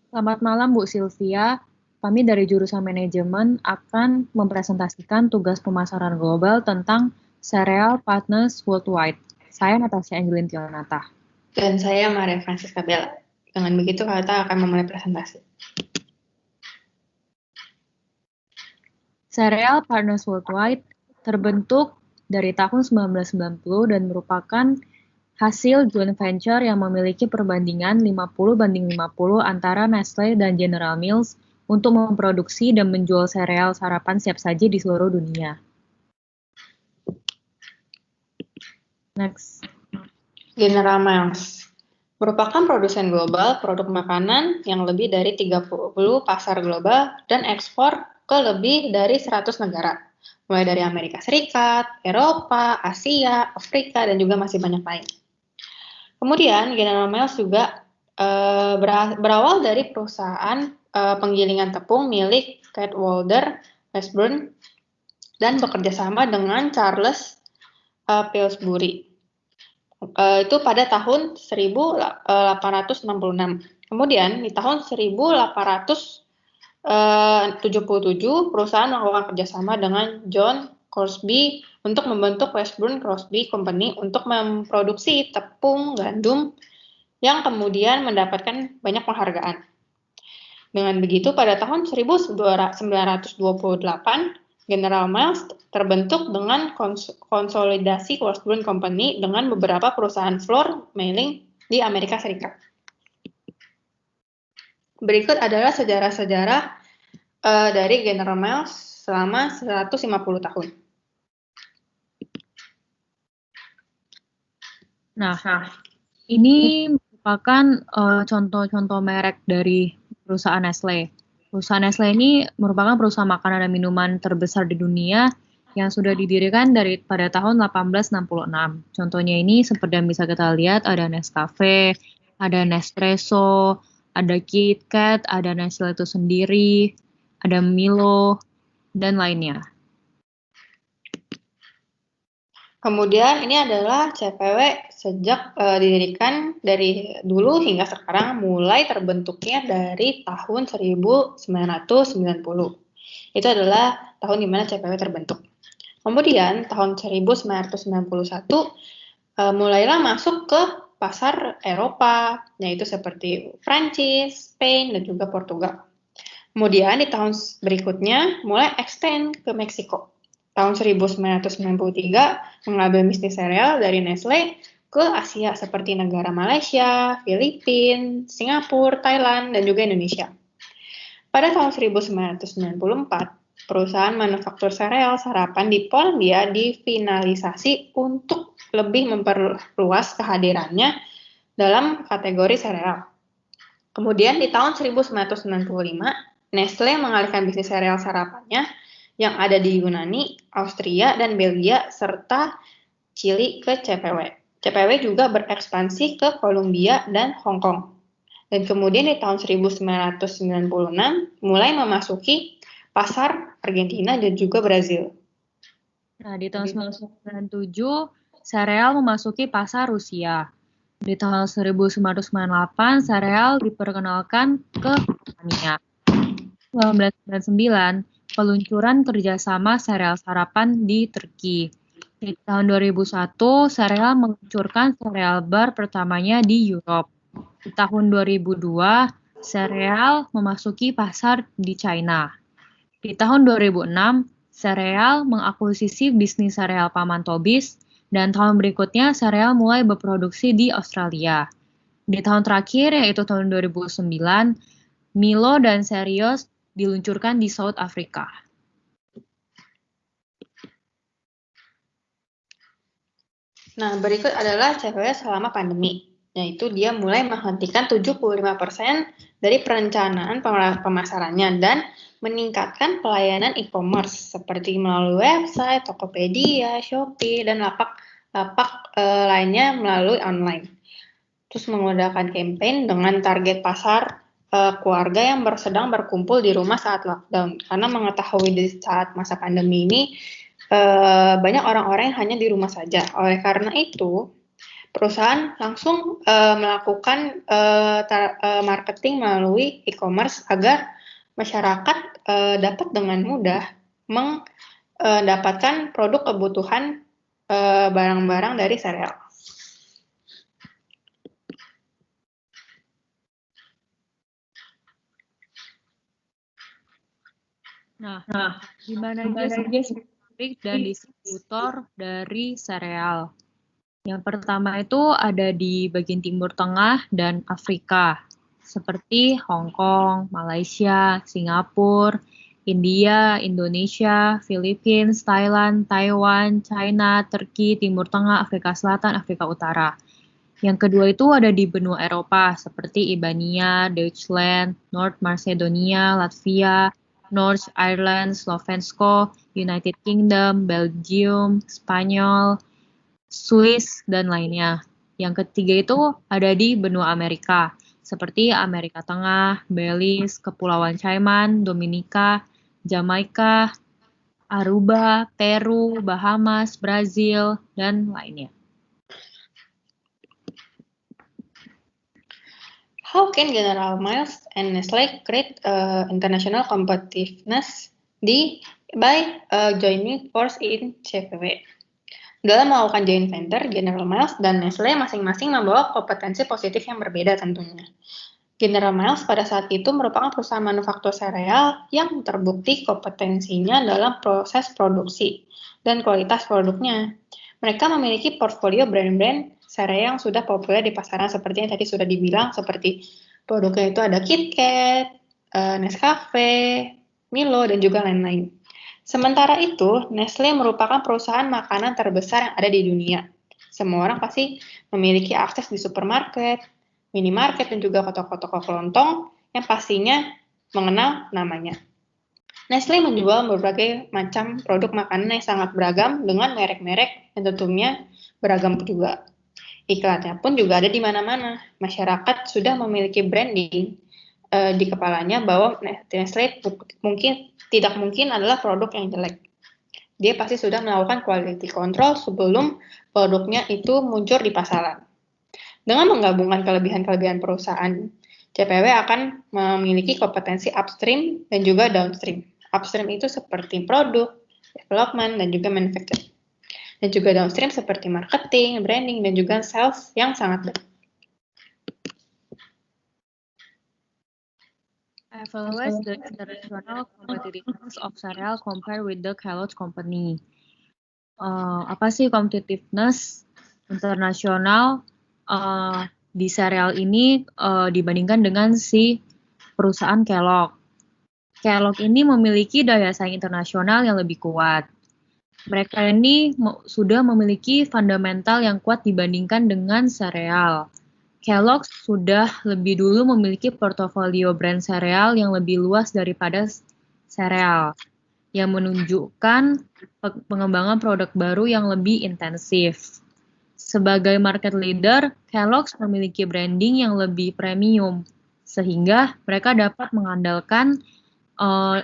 Selamat malam Bu Sylvia. Kami dari jurusan manajemen akan mempresentasikan tugas pemasaran global tentang Cereal Partners Worldwide. Saya Natasha Angelin Tionata. Dan saya Maria Francisca Bella. Dengan begitu kita akan memulai presentasi. Cereal Partners Worldwide terbentuk dari tahun 1990 dan merupakan hasil joint venture yang memiliki perbandingan 50-50 antara Nestle dan General Mills untuk memproduksi dan menjual sereal sarapan siap saji di seluruh dunia. Next. General Mills merupakan produsen global produk makanan yang lebih dari 30 pasar global dan ekspor ke lebih dari 100 negara, mulai dari Amerika Serikat, Eropa, Asia, Afrika, dan juga masih banyak lain. Kemudian General Mills juga berawal dari perusahaan penggilingan tepung milik Cadwalader Washburn dan bekerja sama dengan Charles Pillsbury. Itu pada tahun 1866. Kemudian di tahun 1877 perusahaan melakukan kerjasama dengan John Crosby untuk membentuk Washburn Crosby Company untuk memproduksi tepung gandum yang kemudian mendapatkan banyak penghargaan. Dengan begitu pada tahun 1928 General Mills terbentuk dengan konsolidasi Washburn Company dengan beberapa perusahaan flour milling di Amerika Serikat. Berikut adalah sejarah-sejarah dari General Mills selama 150 tahun. Nah, ini merupakan contoh-contoh merek dari perusahaan Nestle. Perusahaan Nestle ini merupakan perusahaan makanan dan minuman terbesar di dunia yang sudah didirikan pada tahun 1866. Contohnya ini seperti yang bisa kita lihat ada Nescafe, ada Nespresso, ada KitKat, ada Nestle itu sendiri, ada Milo, dan lainnya. Kemudian ini adalah CPW sejak didirikan dari dulu hingga sekarang, mulai terbentuknya dari tahun 1990. Itu adalah tahun di mana CPW terbentuk. Kemudian tahun 1991 mulailah masuk ke pasar Eropa, yaitu seperti Prancis, Spain, dan juga Portugal. Kemudian di tahun berikutnya mulai extend ke Meksiko. Tahun 1993 mengambil bisnis sereal dari Nestle ke Asia seperti negara Malaysia, Filipina, Singapura, Thailand, dan juga Indonesia. Pada tahun 1994, perusahaan manufaktur sereal sarapan di Polandia difinalisasi untuk lebih memperluas kehadirannya dalam kategori sereal. Kemudian di tahun 1995, Nestle mengalihkan bisnis sereal sarapannya yang ada di Yunani, Austria, dan Belgia, serta Chili ke CPW. CPW juga berekspansi ke Kolombia dan Hong Kong. Dan kemudian di tahun 1996 mulai memasuki pasar Argentina dan juga Brazil. Nah, di tahun 1997, sereal memasuki pasar Rusia. Di tahun 1998, sereal diperkenalkan ke Britania. 1999, peluncuran kerjasama sereal sarapan di Turki. Di tahun 2001, sereal meluncurkan sereal bar pertamanya di Europe. Di tahun 2002, sereal memasuki pasar di China. Di tahun 2006, sereal mengakuisisi bisnis sereal Paman Tobis, dan tahun berikutnya sereal mulai berproduksi di Australia. Di tahun terakhir, yaitu tahun 2009, Milo dan Cereos diluncurkan di South Africa. Nah, berikut adalah CPW selama pandemi, yaitu dia mulai menghentikan 75% dari perencanaan pemasarannya dan meningkatkan pelayanan e-commerce seperti melalui website, Tokopedia, Shopee, dan lapak lainnya melalui online. Terus menggunakan campaign dengan target pasar keluarga yang sedang berkumpul di rumah saat lockdown. Karena mengetahui di saat masa pandemi ini banyak orang-orang yang hanya di rumah saja. Oleh karena itu, Perusahaan langsung melakukan marketing melalui e-commerce agar masyarakat dapat dengan mudah mendapatkan produk kebutuhan barang-barang dari sereal. Nah, di mana aja sih pabrik dan distributor dari sereal? Yang pertama itu ada di bagian Timur Tengah dan Afrika, seperti Hong Kong, Malaysia, Singapura, India, Indonesia, Filipina, Thailand, Taiwan, China, Turki, Timur Tengah, Afrika Selatan, Afrika Utara. Yang kedua itu ada di benua Eropa, seperti Albania, Deutschland, North Macedonia, Latvia, North Ireland, Slovensko, United Kingdom, Belgium, Spanyol, Swiss, dan lainnya. Yang ketiga itu ada di benua Amerika, seperti Amerika Tengah, Belize, Kepulauan Cayman, Dominika, Jamaika, Aruba, Peru, Bahamas, Brazil, dan lainnya. How can General Mills and Nestle create international competitiveness by joining force in CPW? Dalam melakukan joint venture, General Mills dan Nestle masing-masing membawa kompetensi positif yang berbeda tentunya. General Mills pada saat itu merupakan perusahaan manufaktur sereal yang terbukti kompetensinya dalam proses produksi dan kualitas produknya. Mereka memiliki portfolio brand-brand sereal yang sudah populer di pasaran seperti yang tadi sudah dibilang, seperti produknya itu ada KitKat, Nescafe, Milo, dan juga lain-lain. Sementara itu, Nestle merupakan perusahaan makanan terbesar yang ada di dunia. Semua orang pasti memiliki akses di supermarket, minimarket, dan juga toko-toko kelontong yang pastinya mengenal namanya. Nestle menjual berbagai macam produk makanan yang sangat beragam dengan merek-merek yang tentunya beragam juga. Iklannya pun juga ada di mana-mana. Masyarakat sudah memiliki branding di kepalanya bahwa Nestle tidak mungkin adalah produk yang jelek. Dia pasti sudah melakukan quality control sebelum produknya itu muncul di pasaran. Dengan menggabungkan kelebihan-kelebihan perusahaan, CPW akan memiliki kompetensi upstream dan juga downstream. Upstream itu seperti produk, development, dan juga manufacturing. Dan juga downstream seperti marketing, branding, dan juga sales yang sangat baik. Evaluate the international competitiveness of cereal compared with the Kellogg's Company. Apa sih competitiveness internasional di cereal ini dibandingkan dengan si perusahaan Kellogg? Kellogg ini memiliki daya saing internasional yang lebih kuat. Mereka ini sudah memiliki fundamental yang kuat dibandingkan dengan sereal. Kellogg sudah lebih dulu memiliki portofolio brand sereal yang lebih luas daripada sereal, yang menunjukkan pengembangan produk baru yang lebih intensif. Sebagai market leader, Kellogg memiliki branding yang lebih premium, sehingga mereka dapat mengandalkan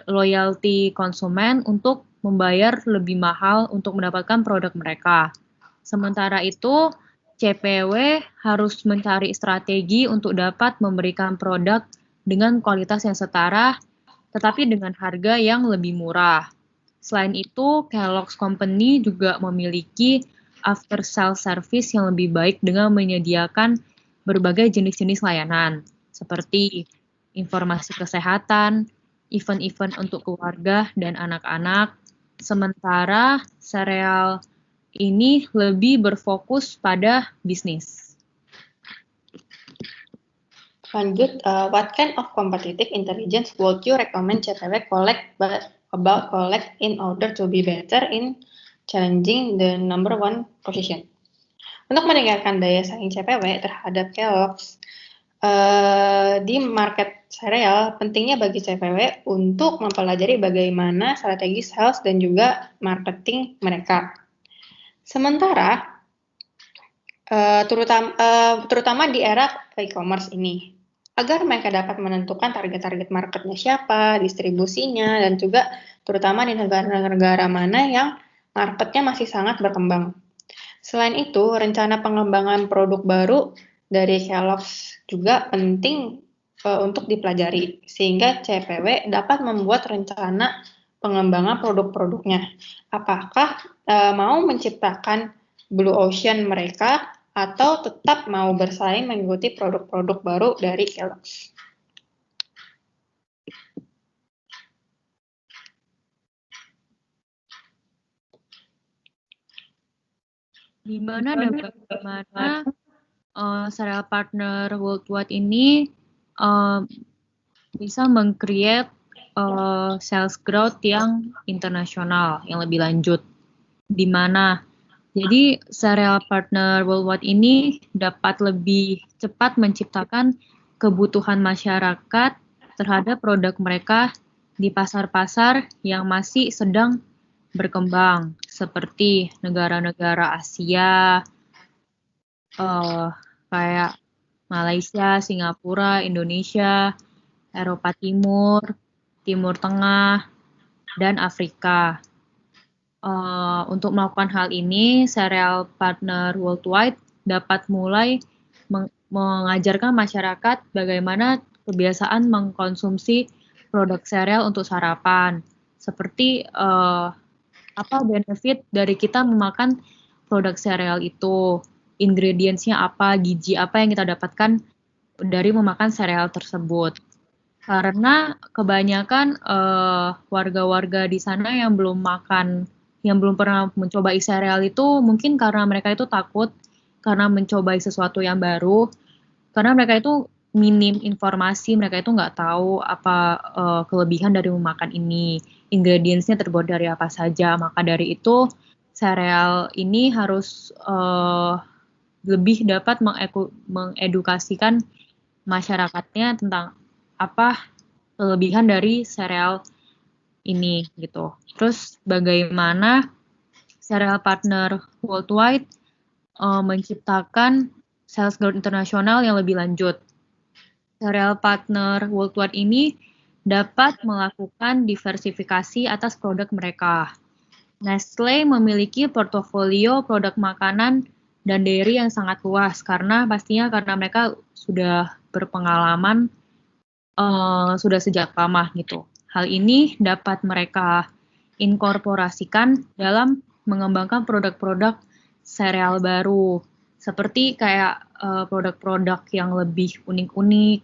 loyalty konsumen untuk membayar lebih mahal untuk mendapatkan produk mereka. Sementara itu, CPW harus mencari strategi untuk dapat memberikan produk dengan kualitas yang setara, tetapi dengan harga yang lebih murah. Selain itu, Kellogg's Company juga memiliki after sales service yang lebih baik dengan menyediakan berbagai jenis-jenis layanan, seperti informasi kesehatan, event-event untuk keluarga dan anak-anak. Sementara sereal ini lebih berfokus pada bisnis. Lanjut, what kind of competitive intelligence would you recommend CPW collect in order to be better in challenging the number one position? Untuk meningkatkan daya saing CPW terhadap Kellogg's di market sereal, pentingnya bagi CPW untuk mempelajari bagaimana strategi sales dan juga marketing mereka. Sementara, terutama di era e-commerce ini, agar mereka dapat menentukan target-target marketnya siapa, distribusinya, dan juga terutama di negara-negara mana yang marketnya masih sangat berkembang. Selain itu, rencana pengembangan produk baru dari Kellogg's juga penting untuk dipelajari, sehingga CPW dapat membuat rencana pengembangan produk-produknya. Apakah mau menciptakan Blue Ocean mereka atau tetap mau bersaing mengikuti produk-produk baru dari Kellogg's? Di mana dan bagaimana serial partner worldwide ini bisa meng-create sales growth yang internasional, yang lebih lanjut. Di mana jadi serial partner worldwide ini dapat lebih cepat menciptakan kebutuhan masyarakat terhadap produk mereka di pasar-pasar yang masih sedang berkembang, seperti negara-negara Asia, kayak Malaysia, Singapura, Indonesia, Eropa Timur, Timur Tengah, dan Afrika. Untuk melakukan hal ini, serial partner worldwide dapat mulai mengajarkan masyarakat bagaimana kebiasaan mengkonsumsi produk sereal untuk sarapan. Seperti apa benefit dari kita memakan produk sereal itu, ingredients-nya apa, gizi apa yang kita dapatkan dari memakan sereal tersebut. Karena kebanyakan warga-warga di sana yang belum pernah mencoba sereal itu, mungkin karena mereka itu takut karena mencoba sesuatu yang baru, karena mereka itu minim informasi, mereka itu nggak tahu apa kelebihan dari memakan ini, ingredients-nya terbuat dari apa saja. Maka dari itu sereal ini harus lebih dapat mengedukasikan masyarakatnya tentang apa kelebihan dari sereal ini gitu. Terus bagaimana serial partner worldwide menciptakan sales growth internasional yang lebih lanjut. Serial partner worldwide ini dapat melakukan diversifikasi atas produk mereka. Nestle memiliki portofolio produk makanan dan dairy yang sangat luas karena mereka sudah berpengalaman sudah sejak lama gitu. Hal ini dapat mereka inkorporasikan dalam mengembangkan produk-produk sereal baru, seperti kayak produk-produk yang lebih unik-unik,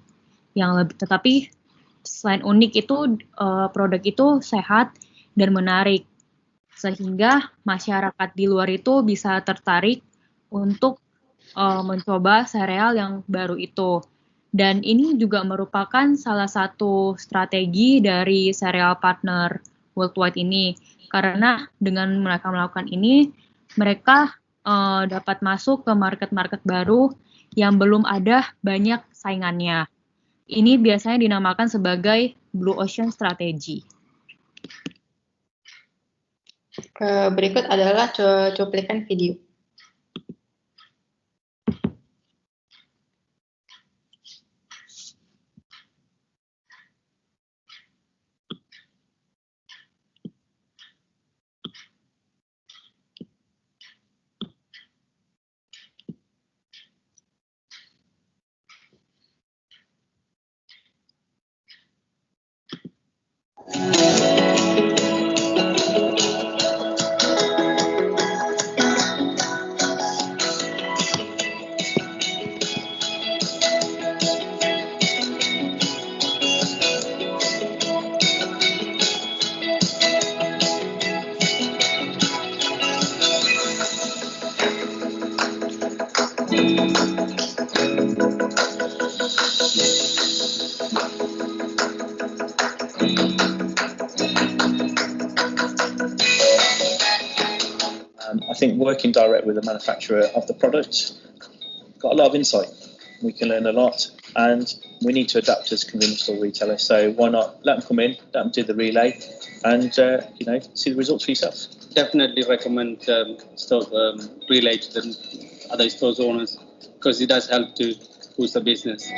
tetapi selain unik itu produk itu sehat dan menarik, sehingga masyarakat di luar itu bisa tertarik untuk mencoba sereal yang baru itu. Dan ini juga merupakan salah satu strategi dari serial partner worldwide ini. Karena dengan mereka melakukan ini, mereka dapat masuk ke market-market baru yang belum ada banyak saingannya. Ini biasanya dinamakan sebagai Blue Ocean Strategy. Berikut adalah cuplikan video. I think working direct with the manufacturer of the product got a lot of insight. We can learn a lot, and we need to adapt as convenience store retailers. So why not let them come in, let them do the relay, and see the results for yourself. Definitely recommend relay to the other stores owners because it does help to boost the business.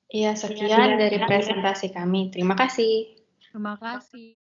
Iya, sekian dari presentasi kami. Terima kasih. Terima kasih.